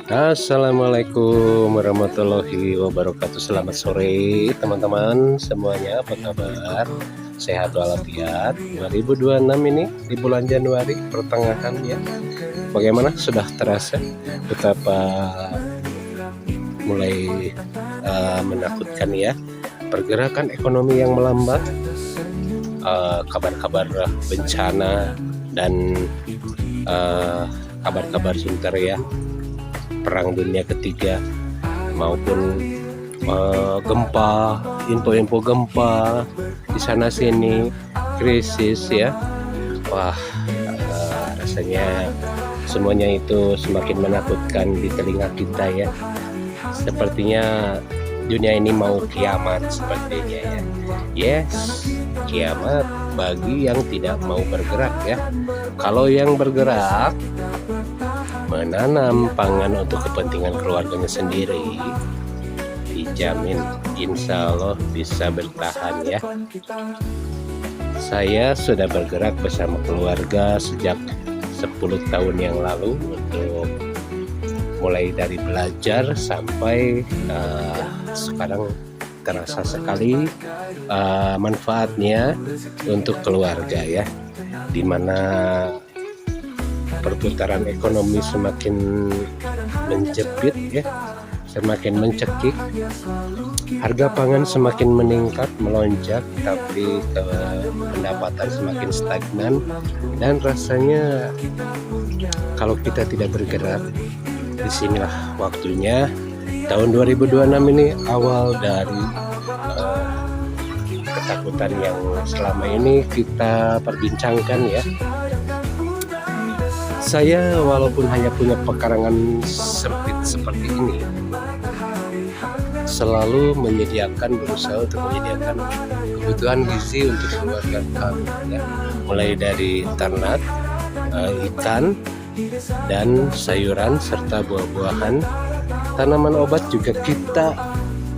Assalamualaikum warahmatullahi wabarakatuh. Selamat sore teman-teman semuanya, apa kabar? Sehat walafiat. 2026 ini di bulan Januari pertengahan ya. Bagaimana, sudah terasa betapa mulai menakutkan ya, pergerakan ekonomi yang melambat, kabar-kabar bencana dan kabar-kabar sunter ya, perang dunia ketiga maupun gempa, info-info gempa di sana sini, krisis ya. Wah, rasanya semuanya itu semakin menakutkan di telinga kita ya. Sepertinya dunia ini mau kiamat sepertinya ya. Yes, kiamat bagi yang tidak mau bergerak ya. Kalau yang bergerak menanam pangan untuk kepentingan keluarganya sendiri, dijamin insya Allah bisa bertahan ya. Saya sudah bergerak bersama keluarga sejak 10 tahun yang lalu, untuk mulai dari belajar sampai sekarang terasa sekali manfaatnya untuk keluarga ya, dimana perputaran ekonomi semakin menjepit ya, semakin mencekik, harga pangan semakin meningkat melonjak, tapi pendapatan semakin stagnan. Dan rasanya kalau kita tidak bergerak, disinilah waktunya tahun 2026 ini awal dari ketakutan yang selama ini kita perbincangkan ya. Saya walaupun hanya punya pekarangan sempit seperti ini, selalu berusaha untuk menyediakan kebutuhan gizi untuk keluarga kami ya. Mulai dari ternak, ikan, dan sayuran serta buah-buahan. Tanaman obat juga kita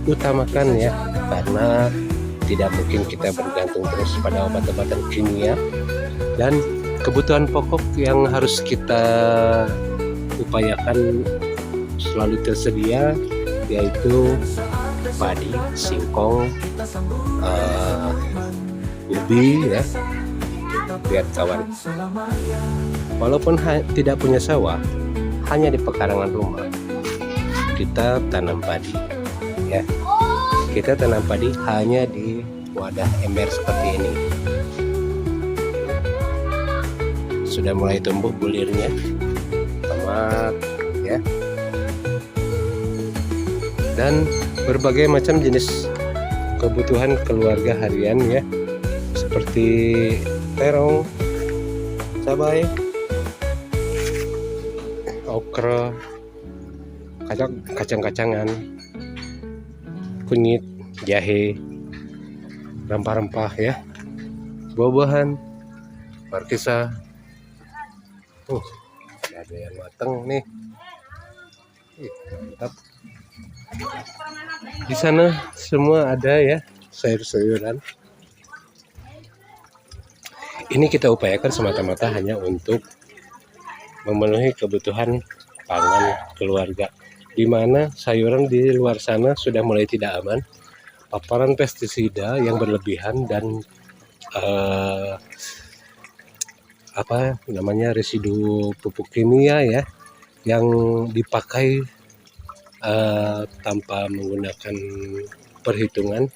utamakan ya, karena tidak mungkin kita bergantung terus pada obat-obatan kimia. Dan kebutuhan pokok yang harus kita upayakan selalu tersedia, yaitu padi, singkong, ubi ya. Lihat kawan, walaupun tidak punya sawah, hanya di pekarangan rumah kita tanam padi ya. Kita tanam padi hanya di wadah ember seperti ini. Sudah mulai tumbuh bulirnya, tomat ya, dan berbagai macam jenis kebutuhan keluarga harian ya, seperti terong, cabai, okra, kacang-kacangan, kunyit, jahe, rempah-rempah ya, buah-buahan, markisa. Ada yang matang nih. Mantap. Di sana semua ada ya, sayur-sayuran. Ini kita upayakan semata-mata hanya untuk memenuhi kebutuhan pangan keluarga, di mana sayuran di luar sana sudah mulai tidak aman. Paparan pestisida yang berlebihan dan residu pupuk kimia ya, yang dipakai tanpa menggunakan perhitungan,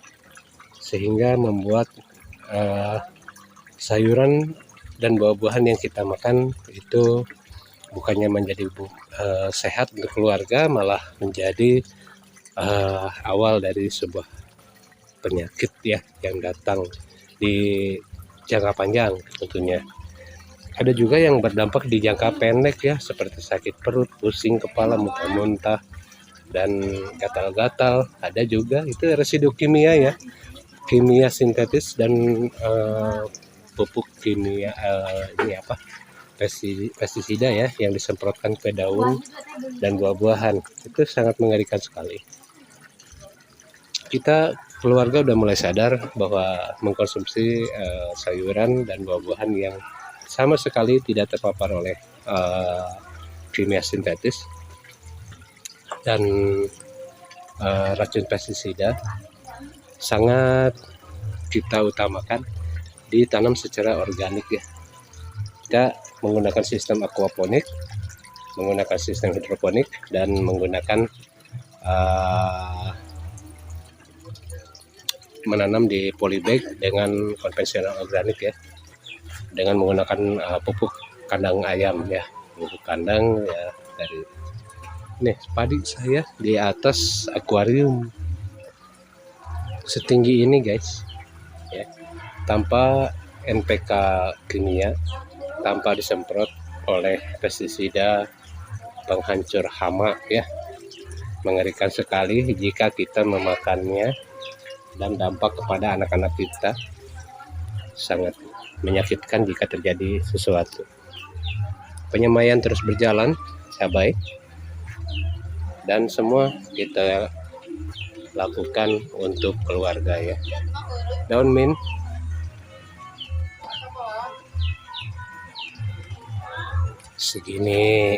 sehingga membuat sayuran dan buah-buahan yang kita makan itu bukannya menjadi sehat untuk keluarga, malah menjadi awal dari sebuah penyakit ya, yang datang di jangka panjang tentunya. Ada juga yang berdampak di jangka pendek ya, seperti sakit perut, pusing kepala, muntah-muntah, dan gatal-gatal. Ada juga itu residu kimia ya, kimia sintetis dan pupuk kimia pestisida ya, yang disemprotkan ke daun dan buah-buahan. Itu sangat mengerikan sekali. Kita keluarga udah mulai sadar bahwa mengkonsumsi sayuran dan buah-buahan yang sama sekali tidak terpapar oleh kimia sintetis dan racun pestisida sangat kita utamakan ditanam secara organik ya. Kita menggunakan sistem aquaponik, menggunakan sistem hidroponik, dan menggunakan menanam di polybag dengan konvensional organik ya, dengan menggunakan pupuk kandang ayam ya, pupuk kandang ya. Dari nih padi saya di atas akuarium setinggi ini guys ya, tanpa NPK kimia, tanpa disemprot oleh pestisida penghancur hama ya. Mengerikan sekali jika kita memakannya, dan dampak kepada anak-anak kita sangat menyakitkan jika terjadi sesuatu. Penyemaian terus berjalan sahabat, dan semua kita lakukan untuk keluarga ya. Daun mint segini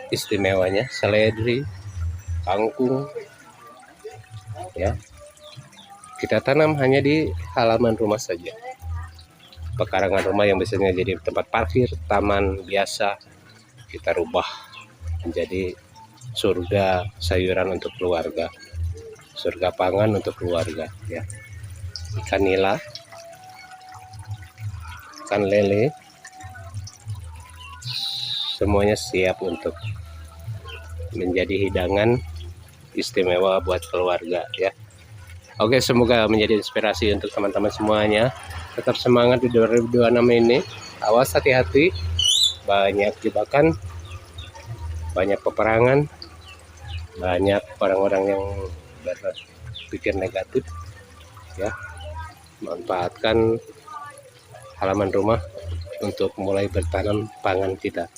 istimewanya, seledri, kangkung ya, kita tanam hanya di halaman rumah saja. Pekarangan rumah yang biasanya jadi tempat parkir, taman biasa, kita rubah menjadi surga sayuran untuk keluarga, surga pangan untuk keluarga ya. Ikan nila, ikan lele, semuanya siap untuk menjadi hidangan istimewa buat keluarga ya. Oke, semoga menjadi inspirasi untuk teman-teman semuanya. Tetap semangat di 2026 ini. Awas, hati-hati, banyak jebakan, banyak peperangan, banyak orang-orang yang berpikir negatif ya. Manfaatkan halaman rumah untuk mulai bertanam pangan kita.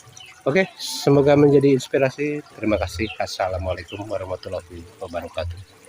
Oke, semoga menjadi inspirasi. Terima kasih. Assalamualaikum warahmatullahi wabarakatuh.